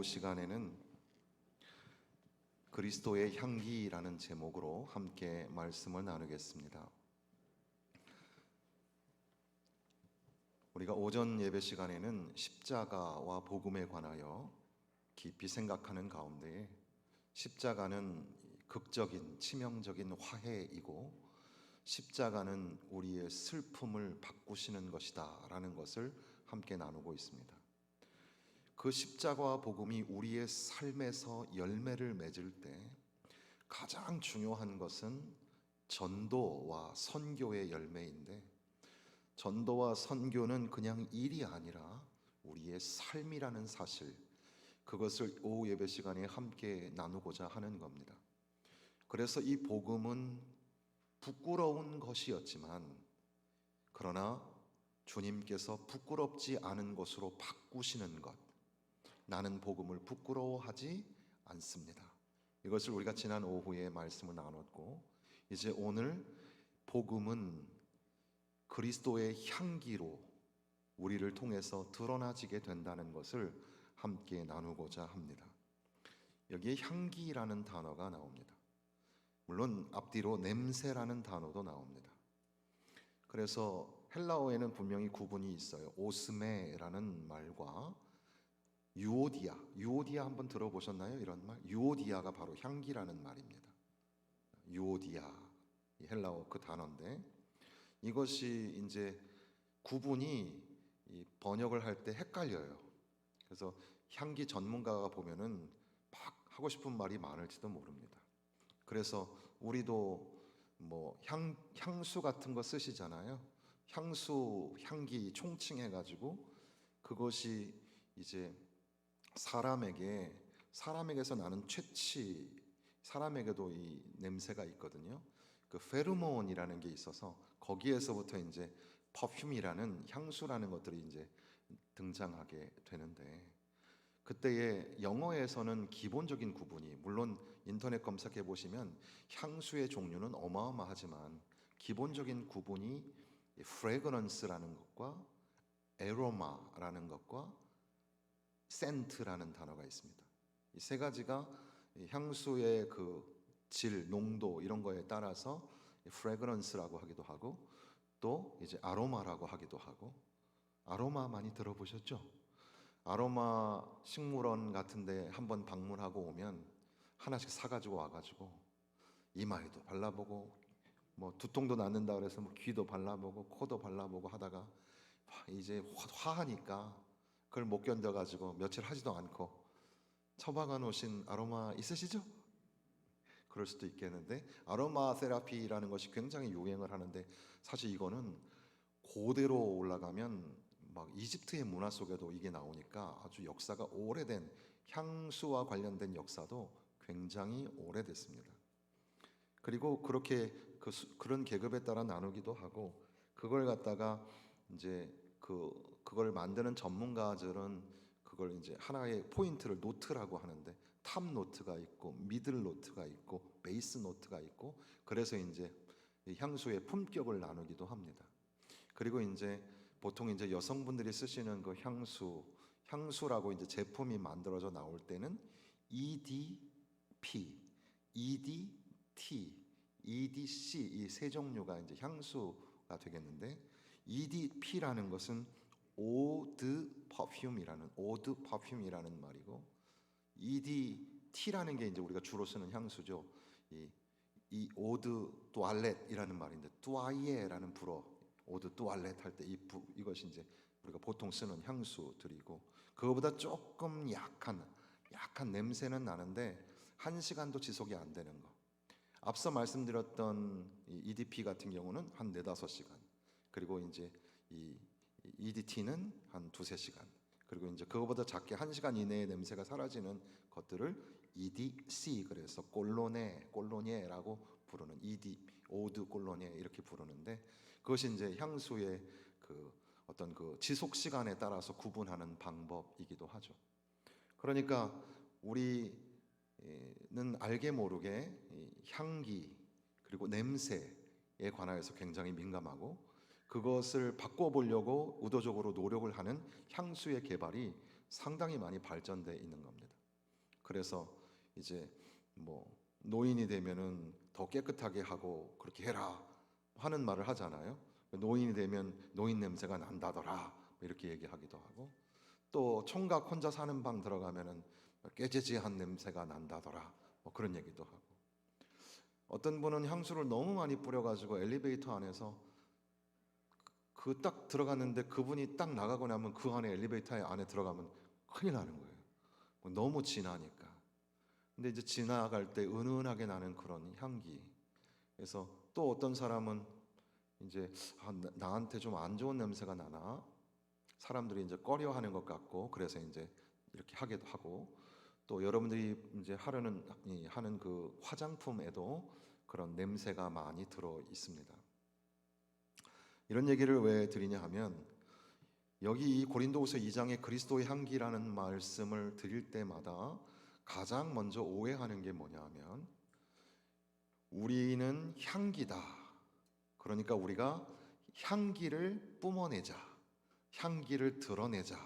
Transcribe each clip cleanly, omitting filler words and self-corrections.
오후 시간에는 그리스도의 향기라는 제목으로 함께 말씀을 나누겠습니다. 우리가 오전 예배 시간에는 십자가와 복음에 관하여 깊이 생각하는 가운데 십자가는 극적인 치명적인 화해이고 십자가는 우리의 슬픔을 바꾸시는 것이다 라는 것을 함께 나누고 있습니다. 그 십자가와 복음이 우리의 삶에서 열매를 맺을 때 가장 중요한 것은 전도와 선교의 열매인데, 전도와 선교는 그냥 일이 아니라 우리의 삶이라는 사실, 그것을 오후 예배 시간에 함께 나누고자 하는 겁니다. 그래서 이 복음은 부끄러운 것이었지만, 그러나 주님께서 부끄럽지 않은 것으로 바꾸시는 것, 나는 복음을 부끄러워하지 않습니다. 이것을 우리가 지난 오후에 말씀을 나눴고, 이제 오늘 복음은 그리스도의 향기로 우리를 통해서 드러나지게 된다는 것을 함께 나누고자 합니다. 여기에 향기라는 단어가 나옵니다. 물론 앞뒤로 냄새라는 단어도 나옵니다. 그래서 헬라어에는 분명히 구분이 있어요. 오스메라는 말과 유오디아 한번 들어보셨나요? 이런 말? 유오디아가 바로 향기라는 말입니다. 유오디아, 헬라어 그 단어인데, 이것이 이제 구분이 번역을 할 때 헷갈려요. 그래서 향기 전문가가 보면은 막 하고 싶은 말이 많을지도 모릅니다. 그래서 우리도 뭐 향수 같은 거 쓰시잖아요. 향수, 향기 총칭해가지고 그것이 이제 사람에게서 나는 채취, 사람에게도 이 냄새가 있거든요. 그 페르몬이라는 게 있어서 거기에서부터 이제 퍼퓸이라는 향수라는 것들이 이제 등장하게 되는데, 그때의 영어에서는 기본적인 구분이, 물론 인터넷 검색해 보시면 향수의 종류는 어마어마하지만 기본적인 구분이 프레그런스라는 것과 에로마라는 것과 센트라는 단어가 있습니다. 이 세 가지가 향수의 그 질, 농도 이런 거에 따라서 프레그런스라고 하기도 하고, 또 이제 아로마라고 하기도 하고. 아로마 많이 들어보셨죠? 아로마 식물원 같은데 한번 방문하고 오면 하나씩 사가지고 와가지고 이마에도 발라보고, 뭐 두통도 낫는다 그래서 뭐 귀도 발라보고 코도 발라보고 하다가 이제 화하니까 그걸 못 견뎌가지고 며칠 하지도 않고 처방해 놓으신 아로마 있으시죠? 그럴 수도 있겠는데, 아로마 테라피라는 것이 굉장히 유행을 하는데, 사실 이거는 고대로 올라가면 막 이집트의 문화 속에도 이게 나오니까 아주 역사가 오래된, 향수와 관련된 역사도 굉장히 오래됐습니다. 그리고 그렇게 그런 계급에 따라 나누기도 하고, 그걸 갖다가 이제 그걸 만드는 전문가들은 그걸 이제 하나의 포인트를 노트라고 하는데, 탑 노트가 있고 미들 노트가 있고 베이스 노트가 있고, 그래서 이제 향수의 품격을 나누기도 합니다. 그리고 이제 보통 이제 여성분들이 쓰시는 그 향수라고 이제 제품이 만들어져 나올 때는 EDP, EDT, EDC 이 세 종류가 이제 향수가 되겠는데, EDP라는 것은 오드 퍼퓸이라는 말이고, EDT라는 게 이제 우리가 주로 쓰는 향수죠. 이 오드 뚜알렛이라는 말인데, 뚜아이에라는 불어, 오드 뚜알렛 할 때 이것이 이제 우리가 보통 쓰는 향수들이고, 그거보다 조금 약한 냄새는 나는데 1시간도 지속이 안 되는 거. 앞서 말씀드렸던 이 EDP 같은 경우는 한 4-5시간, 그리고 이제 이 EDT는 한 2-3시간, 그리고 이제 그거보다 작게 1시간 이내에 냄새가 사라지는 것들을 EDC, 그래서 꼴로네라고 부르는 오드 꼴로네 이렇게 부르는데, 그것이 이제 향수의 그 어떤 그 지속 시간에 따라서 구분하는 방법이기도 하죠. 그러니까 우리는 알게 모르게 향기 그리고 냄새에 관하여서 굉장히 민감하고, 그것을 바꿔보려고 의도적으로 노력을 하는 향수의 개발이 상당히 많이 발전돼 있는 겁니다. 그래서 이제 뭐 노인이 되면은 더 깨끗하게 하고 그렇게 해라 하는 말을 하잖아요. 노인이 되면 노인 냄새가 난다더라 이렇게 얘기하기도 하고, 또 총각 혼자 사는 방 들어가면은 깨재재한 냄새가 난다더라 뭐 그런 얘기도 하고, 어떤 분은 향수를 너무 많이 뿌려가지고 엘리베이터 안에서 그 딱 들어갔는데 그분이 딱 나가고 나면 그 안에 엘리베이터 안에 들어가면 큰일 나는 거예요. 너무 진하니까. 근데 이제 지나갈 때 은은하게 나는 그런 향기. 그래서 또 어떤 사람은 이제 나한테 좀 안 좋은 냄새가 나나, 사람들이 이제 꺼려하는 것 같고 그래서 이제 이렇게 하기도 하고, 또 여러분들이 이제 하는 그 화장품에도 그런 냄새가 많이 들어 있습니다. 이런 얘기를 왜 드리냐 하면, 여기 이 고린도후서 2장의 그리스도의 향기라는 말씀을 드릴 때마다 가장 먼저 오해하는 게 뭐냐 하면, 우리는 향기다, 그러니까 우리가 향기를 뿜어내자, 향기를 드러내자,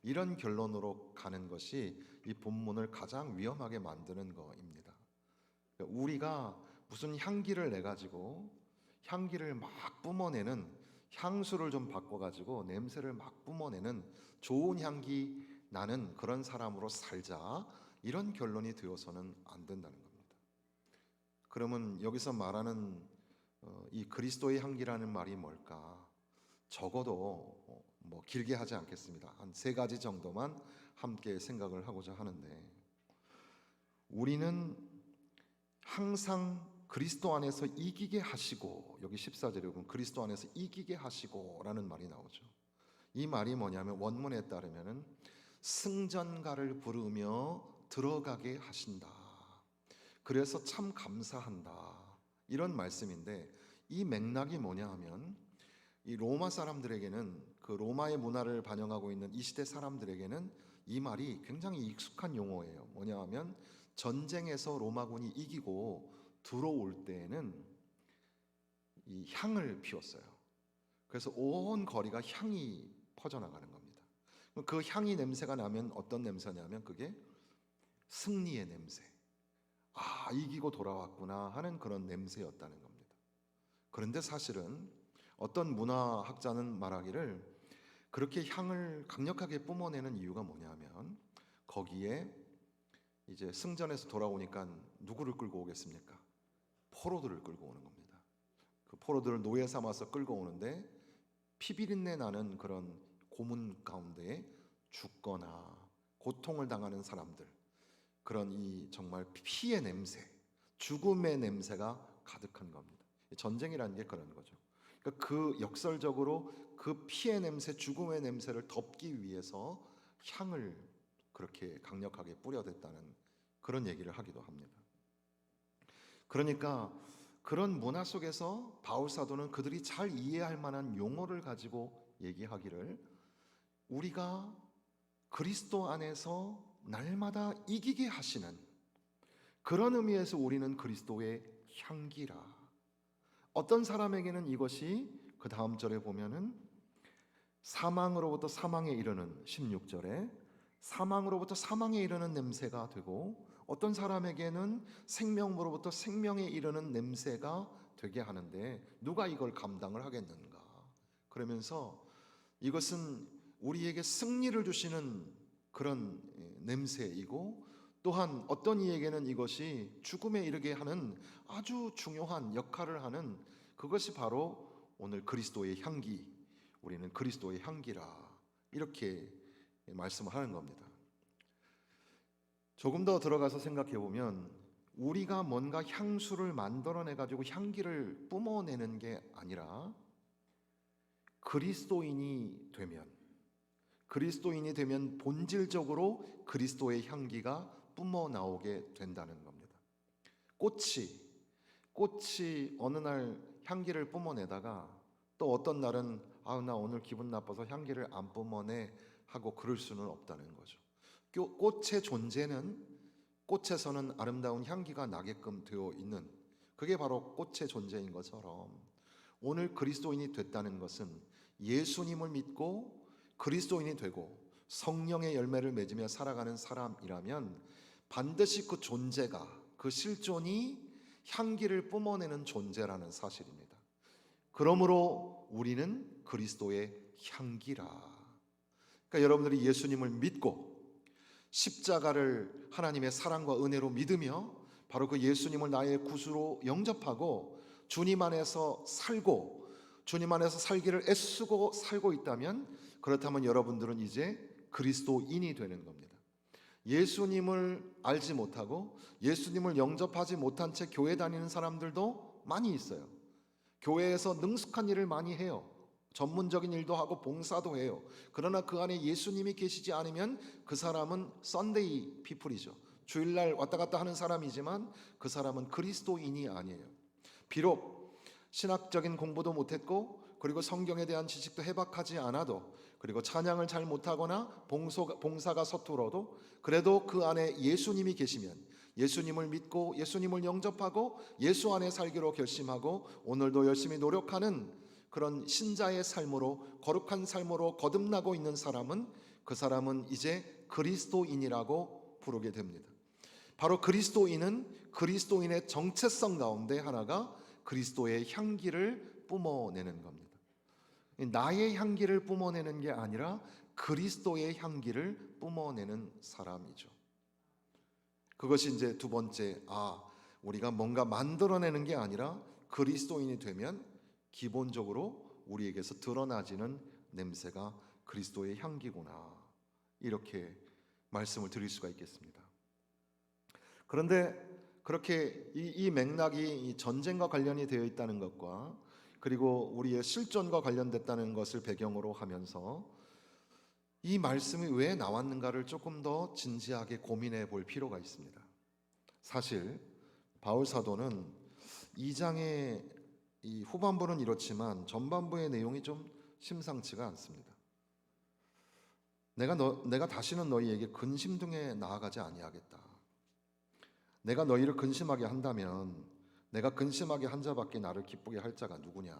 이런 결론으로 가는 것이 이 본문을 가장 위험하게 만드는 것입니다. 우리가 무슨 향기를 내 가지고 향기를 막 뿜어내는, 향수를 좀 바꿔 가지고 냄새를 막 뿜어내는 좋은 향기 나는 그런 사람으로 살자, 이런 결론이 되어서는 안 된다는 겁니다. 그러면 여기서 말하는 이 그리스도의 향기라는 말이 뭘까? 적어도 뭐 길게 하지 않겠습니다. 한 3가지 정도만 함께 생각을 하고자 하는데, 우리는 항상 그리스도 안에서 이기게 하시고, 여기 14절에 보면 그리스도 안에서 이기게 하시고 라는 말이 나오죠. 이 말이 뭐냐면 원문에 따르면은 승전가를 부르며 들어가게 하신다, 그래서 참 감사한다, 이런 말씀인데, 이 맥락이 뭐냐 하면, 이 로마 사람들에게는, 그 로마의 문화를 반영하고 있는 이 시대 사람들에게는 이 말이 굉장히 익숙한 용어예요. 뭐냐 하면, 전쟁에서 로마군이 이기고 들어올 때에는 이 향을 피웠어요. 그래서 온 거리가 향이 퍼져나가는 겁니다. 그 향이 냄새가 나면 어떤 냄새냐면 그게 승리의 냄새, 아 이기고 돌아왔구나 하는 그런 냄새였다는 겁니다. 그런데 사실은 어떤 문화학자는 말하기를, 그렇게 향을 강력하게 뿜어내는 이유가 뭐냐면, 거기에 이제 승전에서 돌아오니까 누구를 끌고 오겠습니까? 포로들을 끌고 오는 겁니다. 그 포로들을 노예 삼아서 끌고 오는데, 피비린내 나는 그런 고문 가운데 죽거나 고통을 당하는 사람들, 그런 이 정말 피의 냄새, 죽음의 냄새가 가득한 겁니다. 전쟁이라는 게 그런 거죠. 그러니까 그 역설적으로 그 피의 냄새, 죽음의 냄새를 덮기 위해서 향을 그렇게 강력하게 뿌려댔다는 그런 얘기를 하기도 합니다. 그러니까 그런 문화 속에서 바울 사도는 그들이 잘 이해할 만한 용어를 가지고 얘기하기를, 우리가 그리스도 안에서 날마다 이기게 하시는, 그런 의미에서 우리는 그리스도의 향기라. 어떤 사람에게는 이것이 그 다음 절에 보면은 사망으로부터 사망에 이르는, 16절에 사망으로부터 사망에 이르는 냄새가 되고, 어떤 사람에게는 생명으로부터 생명에 이르는 냄새가 되게 하는데 누가 이걸 감당을 하겠는가? 그러면서 이것은 우리에게 승리를 주시는 그런 냄새이고, 또한 어떤 이에게는 이것이 죽음에 이르게 하는 아주 중요한 역할을 하는, 그것이 바로 오늘 그리스도의 향기, 우리는 그리스도의 향기라, 이렇게 말씀을 하는 겁니다. 조금 더 들어가서 생각해 보면, 우리가 뭔가 향수를 만들어내 가지고 향기를 뿜어내는 게 아니라 그리스도인이 되면 본질적으로 그리스도의 향기가 뿜어 나오게 된다는 겁니다. 꽃이 어느 날 향기를 뿜어내다가 또 어떤 날은 나 오늘 기분 나빠서 향기를 안 뿜어내 하고 그럴 수는 없다는 거죠. 꽃의 존재는, 꽃에서는 아름다운 향기가 나게끔 되어 있는, 그게 바로 꽃의 존재인 것처럼 오늘 그리스도인이 됐다는 것은 예수님을 믿고 그리스도인이 되고 성령의 열매를 맺으며 살아가는 사람이라면 반드시 그 존재가, 그 실존이 향기를 뿜어내는 존재라는 사실입니다. 그러므로 우리는 그리스도의 향기라. 그러니까 여러분들이 예수님을 믿고 십자가를 하나님의 사랑과 은혜로 믿으며 바로 그 예수님을 나의 구주로 영접하고 주님 안에서 살고 주님 안에서 살기를 애쓰고 살고 있다면, 그렇다면 여러분들은 이제 그리스도인이 되는 겁니다. 예수님을 알지 못하고 예수님을 영접하지 못한 채 교회 다니는 사람들도 많이 있어요. 교회에서 능숙한 일을 많이 해요. 전문적인 일도 하고 봉사도 해요. 그러나 그 안에 예수님이 계시지 않으면 그 사람은 썬데이 피플이죠. 주일날 왔다 갔다 하는 사람이지만 그 사람은 그리스도인이 아니에요. 비록 신학적인 공부도 못했고 그리고 성경에 대한 지식도 해박하지 않아도, 그리고 찬양을 잘 못하거나 봉사가 서툴어도, 그래도 그 안에 예수님이 계시면 예수님을 믿고 예수님을 영접하고 예수 안에 살기로 결심하고 오늘도 열심히 노력하는 그런 신자의 삶으로, 거룩한 삶으로 거듭나고 있는 사람은, 그 사람은 이제 그리스도인이라고 부르게 됩니다. 바로 그리스도인은 그리스도인의 정체성 가운데 하나가 그리스도의 향기를 뿜어내는 겁니다. 나의 향기를 뿜어내는 게 아니라 그리스도의 향기를 뿜어내는 사람이죠. 그것이 이제 두 번째, 우리가 뭔가 만들어내는 게 아니라 그리스도인이 되면 기본적으로 우리에게서 드러나지는 냄새가 그리스도의 향기구나, 이렇게 말씀을 드릴 수가 있겠습니다. 그런데 그렇게 이 맥락이 이 전쟁과 관련이 되어 있다는 것과 그리고 우리의 실존과 관련됐다는 것을 배경으로 하면서 이 말씀이 왜 나왔는가를 조금 더 진지하게 고민해 볼 필요가 있습니다. 사실 바울 사도는 2장의 이 후반부는 이렇지만 전반부의 내용이 좀 심상치가 않습니다. 내가 다시는 너희에게 근심 등에 나아가지 아니하겠다. 내가 너희를 근심하게 한다면 내가 근심하게 한 자밖에 나를 기쁘게 할 자가 누구냐.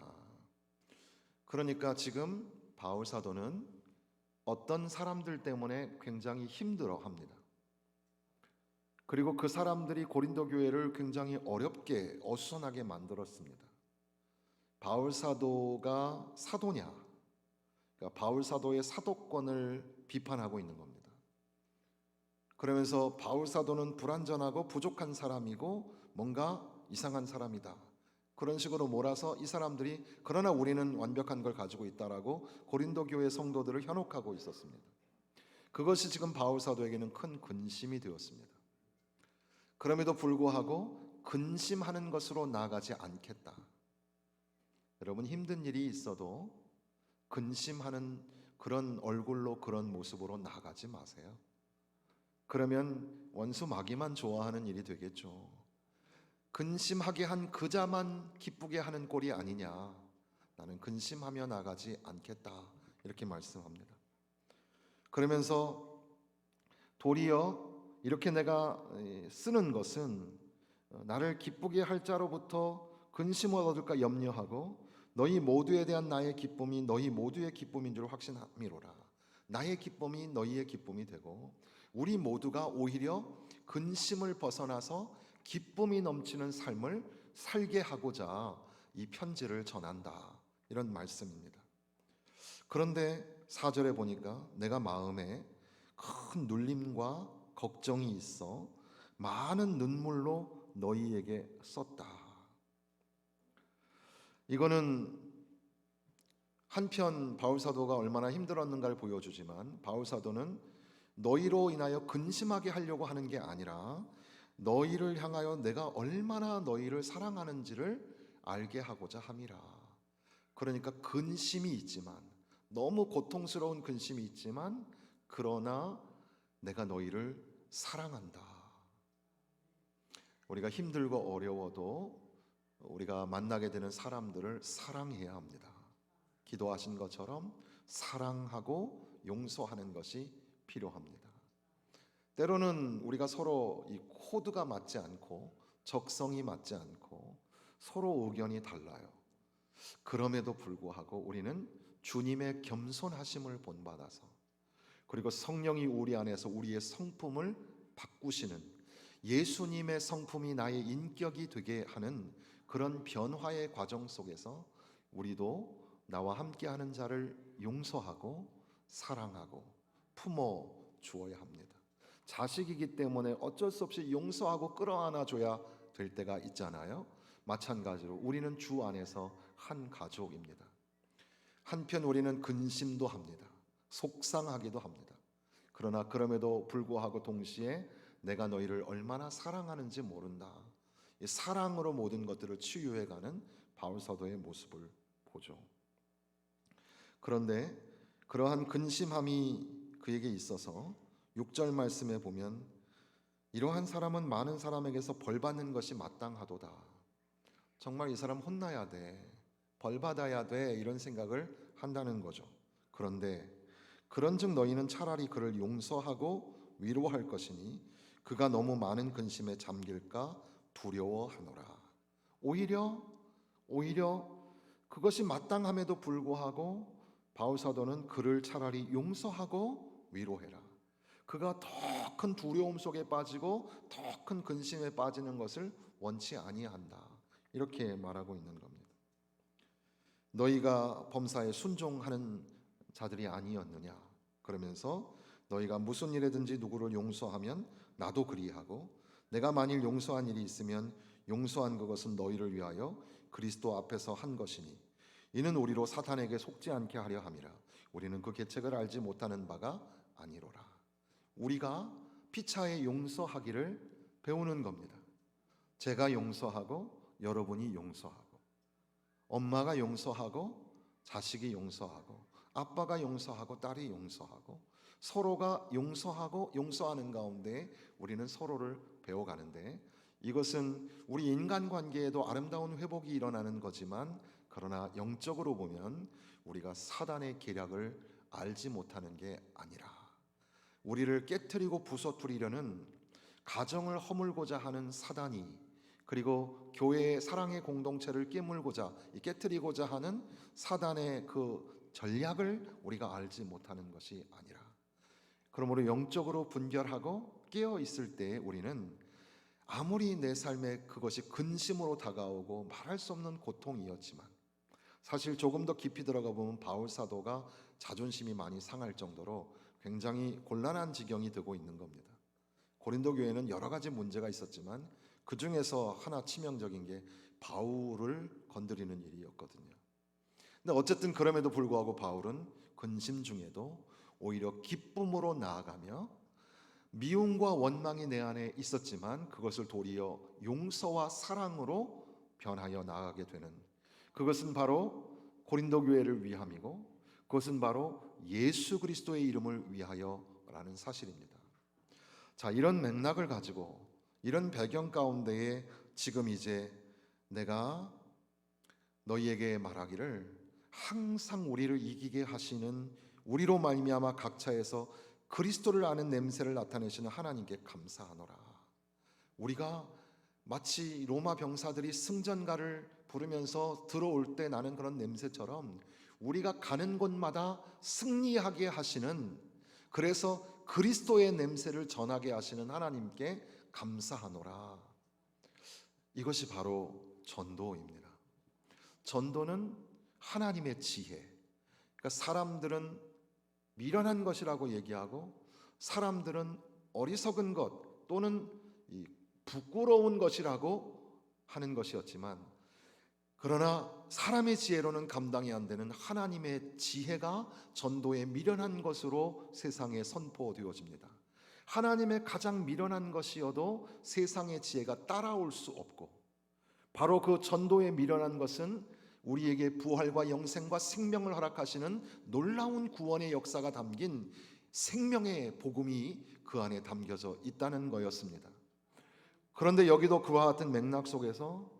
그러니까 지금 바울 사도는 어떤 사람들 때문에 굉장히 힘들어합니다. 그리고 그 사람들이 고린도 교회를 굉장히 어렵게 어수선하게 만들었습니다. 바울 사도가 사도냐? 그러니까 바울 사도의 사도권을 비판하고 있는 겁니다. 그러면서 바울 사도는 불완전하고 부족한 사람이고 뭔가 이상한 사람이다, 그런 식으로 몰아서 이 사람들이 그러나 우리는 완벽한 걸 가지고 있다라고 고린도 교회 성도들을 현혹하고 있었습니다. 그것이 지금 바울 사도에게는 큰 근심이 되었습니다. 그럼에도 불구하고 근심하는 것으로 나아가지 않겠다. 여러분, 힘든 일이 있어도 근심하는 그런 얼굴로, 그런 모습으로 나아가지 마세요. 그러면 원수 마귀만 좋아하는 일이 되겠죠. 근심하게 한 그자만 기쁘게 하는 꼴이 아니냐. 나는 근심하며 나가지 않겠다, 이렇게 말씀합니다. 그러면서 도리어 이렇게 내가 쓰는 것은 나를 기쁘게 할 자로부터 근심을 얻을까 염려하고 너희 모두에 대한 나의 기쁨이 너희 모두의 기쁨인 줄 확신함이로라. 나의 기쁨이 너희의 기쁨이 되고 우리 모두가 오히려 근심을 벗어나서 기쁨이 넘치는 삶을 살게 하고자 이 편지를 전한다, 이런 말씀입니다. 그런데 4절에 보니까 내가 마음에 큰 눌림과 걱정이 있어 많은 눈물로 너희에게 썼다. 이거는 한편 바울 사도가 얼마나 힘들었는가를 보여주지만, 바울 사도는 너희로 인하여 근심하게 하려고 하는 게 아니라 너희를 향하여 내가 얼마나 너희를 사랑하는지를 알게 하고자 함이라. 그러니까 근심이 있지만, 너무 고통스러운 근심이 있지만, 그러나 내가 너희를 사랑한다. 우리가 힘들고 어려워도 우리가 만나게 되는 사람들을 사랑해야 합니다. 기도하신 것처럼 사랑하고 용서하는 것이 필요합니다. 때로는 우리가 서로 이 코드가 맞지 않고 적성이 맞지 않고 서로 의견이 달라요. 그럼에도 불구하고 우리는 주님의 겸손하심을 본받아서, 그리고 성령이 우리 안에서 우리의 성품을 바꾸시는, 예수님의 성품이 나의 인격이 되게 하는 그런 변화의 과정 속에서 우리도 나와 함께하는 자를 용서하고 사랑하고 품어 주어야 합니다. 자식이기 때문에 어쩔 수 없이 용서하고 끌어안아 줘야 될 때가 있잖아요. 마찬가지로 우리는 주 안에서 한 가족입니다. 한편 우리는 근심도 합니다. 속상하기도 합니다. 그러나 그럼에도 불구하고 동시에 내가 너희를 얼마나 사랑하는지 모른다, 이 사랑으로 모든 것들을 치유해가는 바울 사도의 모습을 보죠. 그런데 그러한 근심함이 그에게 있어서 6절 말씀에 보면 이러한 사람은 많은 사람에게서 벌받는 것이 마땅하도다. 정말 이 사람 혼나야 돼, 벌받아야 돼, 이런 생각을 한다는 거죠. 그런데 그런즉 너희는 차라리 그를 용서하고 위로할 것이니 그가 너무 많은 근심에 잠길까 두려워하노라. 오히려 그것이 마땅함에도 불구하고 바울 사도는 그를 차라리 용서하고 위로해라. 그가 더 큰 두려움 속에 빠지고 더 큰 근심에 빠지는 것을 원치 아니한다, 이렇게 말하고 있는 겁니다. 너희가 범사에 순종하는 자들이 아니었느냐, 그러면서 너희가 무슨 일에든지 누구를 용서하면 나도 그리하고 내가 만일 용서한 일이 있으면 용서한 그것은 너희를 위하여 그리스도 앞에서 한 것이니 이는 우리로 사탄에게 속지 않게 하려 함이라. 우리는 그 계책을 알지 못하는 바가 아니로라. 우리가 피차에 용서하기를 배우는 겁니다. 제가 용서하고 여러분이 용서하고, 엄마가 용서하고 자식이 용서하고, 아빠가 용서하고 딸이 용서하고, 서로가 용서하고 용서하는 가운데 우리는 서로를 배워가는데, 이것은 우리 인간관계에도 아름다운 회복이 일어나는 거지만, 그러나 영적으로 보면 우리가 사단의 계략을 알지 못하는 게 아니라 우리를 깨트리고 부서뜨리려는, 가정을 허물고자 하는 사단이, 그리고 교회의 사랑의 공동체를 깨뜨리고자 하는 사단의 그 전략을 우리가 알지 못하는 것이 아니라, 그러므로 영적으로 분별하고 깨어 있을 때 우리는 아무리 내 삶에 그것이 근심으로 다가오고 말할 수 없는 고통이었지만, 사실 조금 더 깊이 들어가 보면 바울 사도가 자존심이 많이 상할 정도로 굉장히 곤란한 지경이 되고 있는 겁니다. 고린도 교회는 여러 가지 문제가 있었지만 그 중에서 하나 치명적인 게 바울을 건드리는 일이었거든요. 근데 어쨌든 그럼에도 불구하고 바울은 근심 중에도 오히려 기쁨으로 나아가며, 미움과 원망이 내 안에 있었지만 그것을 도리어 용서와 사랑으로 변하여 나아가게 되는, 그것은 바로 고린도 교회를 위함이고 그것은 바로 예수 그리스도의 이름을 위하여라는 사실입니다. 자, 이런 맥락을 가지고, 이런 배경 가운데에 지금 이제 내가 너희에게 말하기를 항상 우리를 이기게 하시는, 우리로 말미암아 각처에서 그리스도를 아는 냄새를 나타내시는 하나님께 감사하노라. 우리가 마치 로마 병사들이 승전가를 부르면서 들어올 때 나는 그런 냄새처럼 우리가 가는 곳마다 승리하게 하시는, 그래서 그리스도의 냄새를 전하게 하시는 하나님께 감사하노라. 이것이 바로 전도입니다. 전도는 하나님의 지혜. 그러니까 사람들은 미련한 것이라고 얘기하고, 사람들은 어리석은 것 또는 부끄러운 것이라고 하는 것이었지만, 그러나 사람의 지혜로는 감당이 안 되는 하나님의 지혜가 전도의 미련한 것으로 세상에 선포되어집니다. 하나님의 가장 미련한 것이어도 세상의 지혜가 따라올 수 없고, 바로 그 전도의 미련한 것은 우리에게 부활과 영생과 생명을 허락하시는 놀라운 구원의 역사가 담긴 생명의 복음이 그 안에 담겨져 있다는 거였습니다. 그런데 여기도 그와 같은 맥락 속에서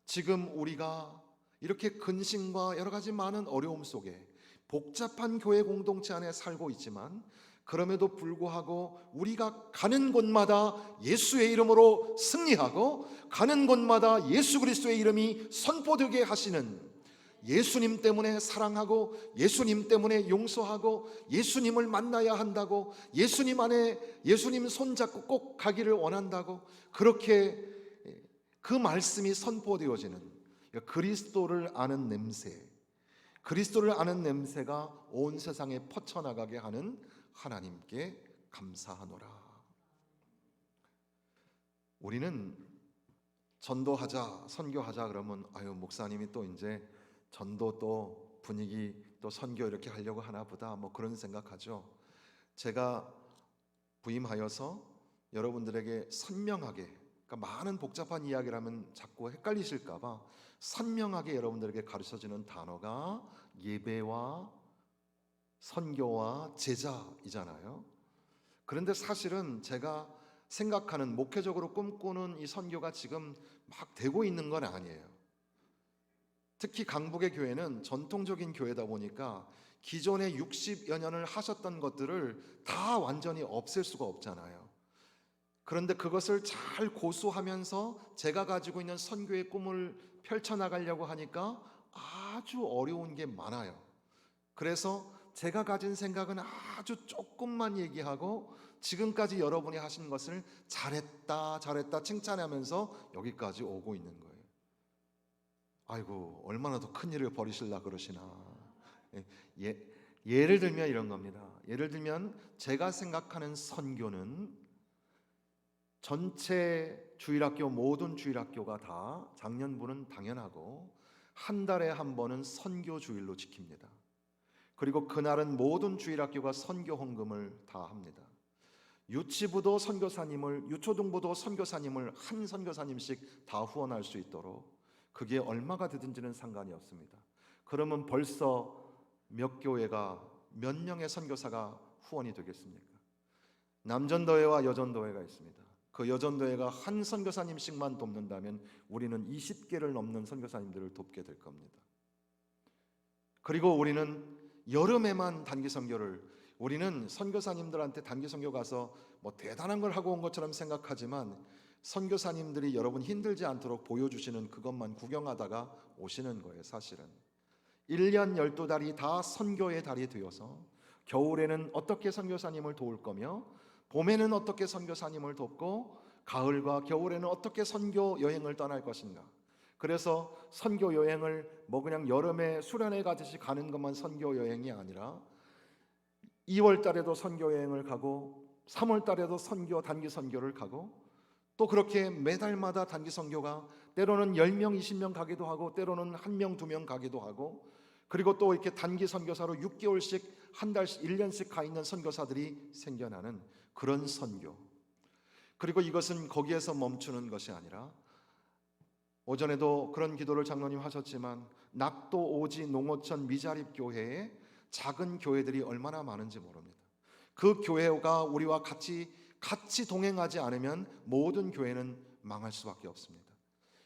지금 우리가 이렇게 근심과 여러 가지 많은 어려움 속에 복잡한 교회 공동체 안에 살고 있지만, 그럼에도 불구하고 우리가 가는 곳마다 예수의 이름으로 승리하고 가는 곳마다 예수 그리스도의 이름이 선포되게 하시는, 예수님 때문에 사랑하고 예수님 때문에 용서하고 예수님을 만나야 한다고, 예수님 안에 예수님 손잡고 꼭 가기를 원한다고, 그렇게 그 말씀이 선포되어지는 그리스도를 아는 냄새, 그리스도를 아는 냄새가 온 세상에 퍼쳐나가게 하는 하나님께 감사하노라. 우리는 전도하자, 선교하자 그러면 아유, 목사님이 또 이제 전도 또 분위기 또 선교 이렇게 하려고 하나 보다, 뭐 그런 생각하죠. 제가 부임하여서 여러분들에게 선명하게, 그러니까 많은 복잡한 이야기를 하면 자꾸 헷갈리실까 봐 선명하게 여러분들에게 가르쳐주는 단어가 예배와 선교와 제자이잖아요. 그런데 사실은 제가 생각하는, 목회적으로 꿈꾸는 이 선교가 지금 막 되고 있는 건 아니에요. 특히 강북의 교회는 전통적인 교회다 보니까 기존에 60여 년을 하셨던 것들을 다 완전히 없앨 수가 없잖아요. 그런데 그것을 잘 고수하면서 제가 가지고 있는 선교의 꿈을 펼쳐나가려고 하니까 아주 어려운 게 많아요. 그래서 제가 가진 생각은 아주 조금만 얘기하고 지금까지 여러분이 하신 것을 잘했다 잘했다 칭찬하면서 여기까지 오고 있는 거예요. 아이고, 얼마나 더 큰 일을 벌이실라 그러시나. 예를 들면 이런 겁니다. 예를 들면 제가 생각하는 선교는 전체 주일학교, 모든 주일학교가 다 작년부는 당연하고 한 달에 한 번은 선교 주일로 지킵니다. 그리고 그날은 모든 주일학교가 선교 헌금을 다 합니다. 유치부도 선교사님을, 유초등부도 선교사님을 한 선교사님씩 다 후원할 수 있도록, 그게 얼마가 되든지는 상관이 없습니다. 그러면 벌써 몇 교회가, 몇 명의 선교사가 후원이 되겠습니까? 남전도회와 여전도회가 있습니다. 그 여전도회가 한 선교사님씩만 돕는다면 우리는 20개를 넘는 선교사님들을 돕게 될 겁니다. 그리고 우리는 여름에만 단기 선교를, 우리는 선교사님들한테 단기 선교 가서 뭐 대단한 걸 하고 온 것처럼 생각하지만 선교사님들이 여러분 힘들지 않도록 보여주시는 그것만 구경하다가 오시는 거예요. 사실은 1년 12달이 다 선교의 달이 되어서 겨울에는 어떻게 선교사님을 도울 거며, 봄에는 어떻게 선교사님을 돕고, 가을과 겨울에는 어떻게 선교 여행을 떠날 것인가. 그래서 선교 여행을 뭐 그냥 여름에 수련회 가듯이 가는 것만 선교 여행이 아니라 2월 달에도 선교 여행을 가고 3월 달에도 선교, 단기 선교를 가고, 또 그렇게 매달마다 단기 선교가 때로는 10명, 20명 가기도 하고 때로는 1명, 2명 가기도 하고, 그리고 또 이렇게 단기 선교사로 6개월씩, 한 달씩, 1년씩 가 있는 선교사들이 생겨나는 그런 선교. 그리고 이것은 거기에서 멈추는 것이 아니라, 오전에도 그런 기도를 장로님 하셨지만 낙도, 오지, 농어촌, 미자립 교회에 작은 교회들이 얼마나 많은지 모릅니다. 그 교회가 우리와 같이 동행하지 않으면 모든 교회는 망할 수밖에 없습니다.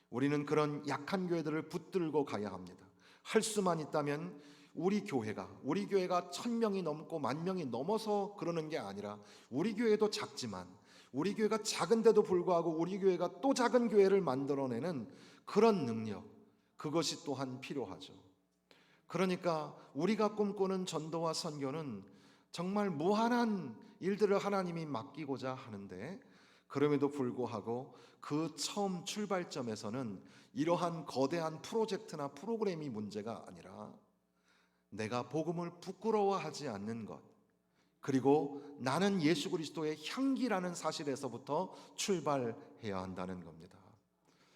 우리는 그런 약한 교회들을 붙들고 가야 합니다. 할 수만 있다면 우리 교회가 1000명이 넘고 10,000명이 넘어서 그러는 게 아니라, 우리 교회도 작지만 우리 교회가 작은데도 불구하고 우리 교회가 또 작은 교회를 만들어내는 그런 능력, 그것이 또한 필요하죠. 그러니까 우리가 꿈꾸는 전도와 선교는 정말 무한한 일들을 하나님이 맡기고자 하는데, 그럼에도 불구하고 그 처음 출발점에서는 이러한 거대한 프로젝트나 프로그램이 문제가 아니라 내가 복음을 부끄러워하지 않는 것, 그리고 나는 예수 그리스도의 향기라는 사실에서부터 출발해야 한다는 겁니다.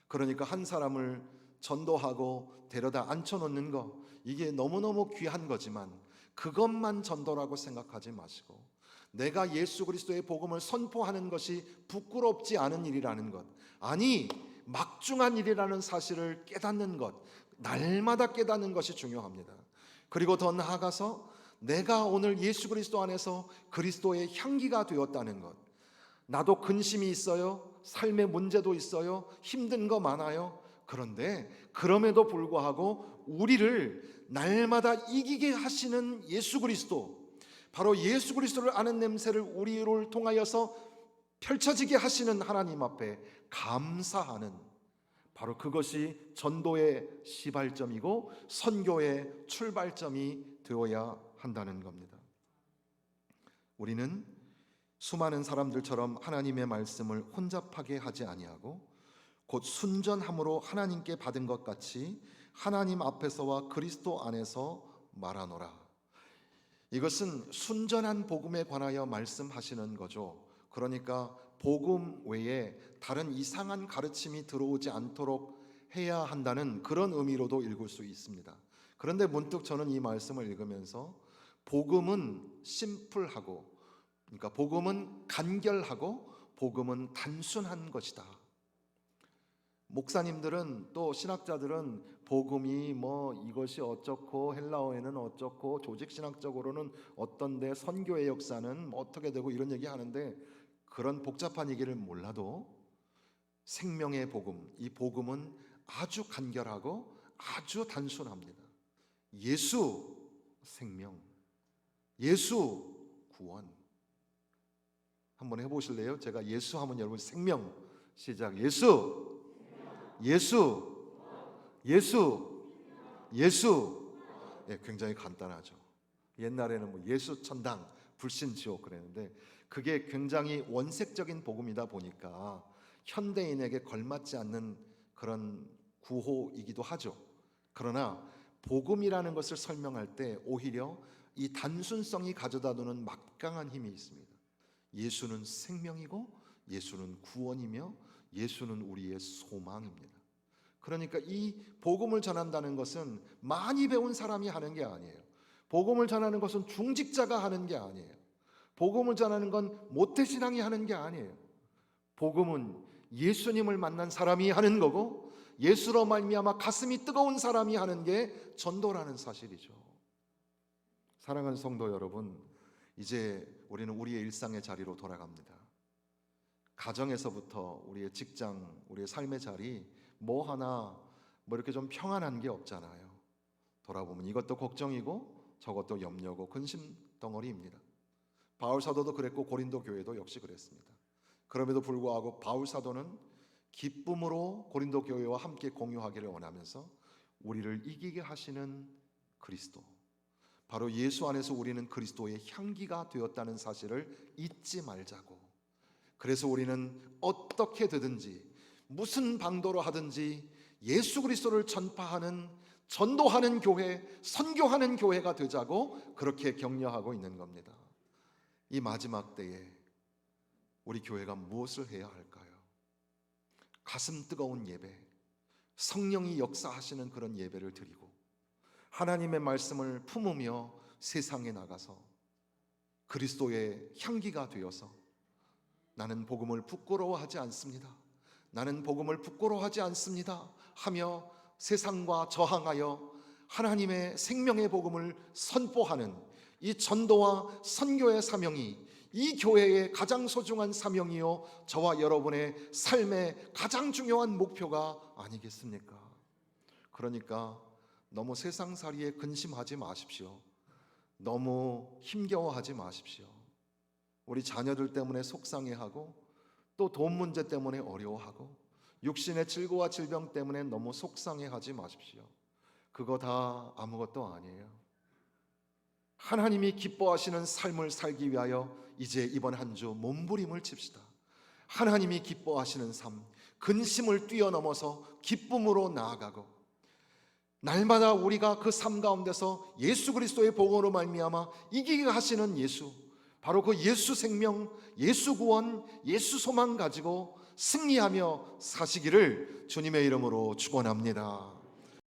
그러니까 한 사람을 전도하고 데려다 앉혀놓는 것, 이게 너무너무 귀한 거지만 그것만 전도라고 생각하지 마시고, 내가 예수 그리스도의 복음을 선포하는 것이 부끄럽지 않은 일이라는 것, 아니 막중한 일이라는 사실을 깨닫는 것, 날마다 깨닫는 것이 중요합니다. 그리고 더 나아가서 내가 오늘 예수 그리스도 안에서 그리스도의 향기가 되었다는 것. 나도 근심이 있어요. 삶의 문제도 있어요. 힘든 거 많아요. 그런데 그럼에도 불구하고 우리를 날마다 이기게 하시는 예수 그리스도, 바로 예수 그리스도를 아는 냄새를 우리를 통하여서 펼쳐지게 하시는 하나님 앞에 감사하는, 바로 그것이 전도의 시발점이고 선교의 출발점이 되어야 한다는 겁니다. 우리는 수많은 사람들처럼 하나님의 말씀을 혼잡하게 하지 아니하고 곧 순전함으로 하나님께 받은 것 같이 하나님 앞에서와 그리스도 안에서 말하노라. 이것은 순전한 복음에 관하여 말씀하시는 거죠. 그러니까 복음 외에 다른 이상한 가르침이 들어오지 않도록 해야 한다는 그런 의미로도 읽을 수 있습니다. 그런데 문득 저는 이 말씀을 읽으면서 복음은 심플하고, 그러니까 복음은 간결하고 복음은 단순한 것이다. 목사님들은 또 신학자들은 복음이 뭐 이것이 어쩌고 헬라어에는 어쩌고 조직신학적으로는 어떤데 선교의 역사는 뭐 어떻게 되고 이런 얘기 하는데, 그런 복잡한 얘기를 몰라도 생명의 복음, 이 복음은 아주 간결하고 아주 단순합니다. 예수 생명, 예수 구원. 한번 해보실래요? 제가 예수 하면 여러분 생명, 시작. 예수, 예수, 예수, 예수. 예, 굉장히 간단하죠. 옛날에는 뭐 예수 천당, 불신 지옥 그랬는데 그게 굉장히 원색적인 복음이다 보니까 현대인에게 걸맞지 않는 그런 구호이기도 하죠. 그러나 복음이라는 것을 설명할 때 오히려 이 단순성이 가져다 두는 막강한 힘이 있습니다. 예수는 생명이고 예수는 구원이며 예수는 우리의 소망입니다. 그러니까 이 복음을 전한다는 것은 많이 배운 사람이 하는 게 아니에요. 복음을 전하는 것은 중직자가 하는 게 아니에요. 복음을 전하는 건 모태신앙이 하는 게 아니에요. 복음은 예수님을 만난 사람이 하는 거고 예수로 말미암아 가슴이 뜨거운 사람이 하는 게 전도라는 사실이죠. 사랑하는 성도 여러분, 이제 우리는 우리의 일상의 자리로 돌아갑니다. 가정에서부터 우리의 직장, 우리의 삶의 자리 뭐 하나 뭐 이렇게 좀 평안한 게 없잖아요. 돌아보면 이것도 걱정이고 저것도 염려고 근심 덩어리입니다. 바울 사도도 그랬고 고린도 교회도 역시 그랬습니다. 그럼에도 불구하고 바울 사도는 기쁨으로 고린도 교회와 함께 공유하기를 원하면서 우리를 이기게 하시는 그리스도, 바로 예수 안에서 우리는 그리스도의 향기가 되었다는 사실을 잊지 말자고. 그래서 우리는 어떻게 되든지 무슨 방도로 하든지 예수 그리스도를 전파하는, 전도하는 교회, 선교하는 교회가 되자고 그렇게 격려하고 있는 겁니다. 이 마지막 때에 우리 교회가 무엇을 해야 할까요? 가슴 뜨거운 예배, 성령이 역사하시는 그런 예배를 드리고 하나님의 말씀을 품으며 세상에 나가서 그리스도의 향기가 되어서 나는 복음을 부끄러워하지 않습니다, 나는 복음을 부끄러워하지 않습니다 하며 세상과 저항하여 하나님의 생명의 복음을 선포하는 이 전도와 선교의 사명이 이 교회의 가장 소중한 사명이요 저와 여러분의 삶의 가장 중요한 목표가 아니겠습니까? 그러니까 너무 세상살이에 근심하지 마십시오. 너무 힘겨워하지 마십시오. 우리 자녀들 때문에 속상해하고 또 돈 문제 때문에 어려워하고 육신의 질고와 질병 때문에 너무 속상해하지 마십시오. 그거 다 아무것도 아니에요. 하나님이 기뻐하시는 삶을 살기 위하여 이제 이번 한 주 몸부림을 칩시다. 하나님이 기뻐하시는 삶, 근심을 뛰어넘어서 기쁨으로 나아가고 날마다 우리가 그 삶 가운데서 예수 그리스도의 복음으로 말미암아 이기게 하시는 예수, 바로 그 예수 생명, 예수 구원, 예수 소망 가지고 승리하며 사시기를 주님의 이름으로 축원합니다.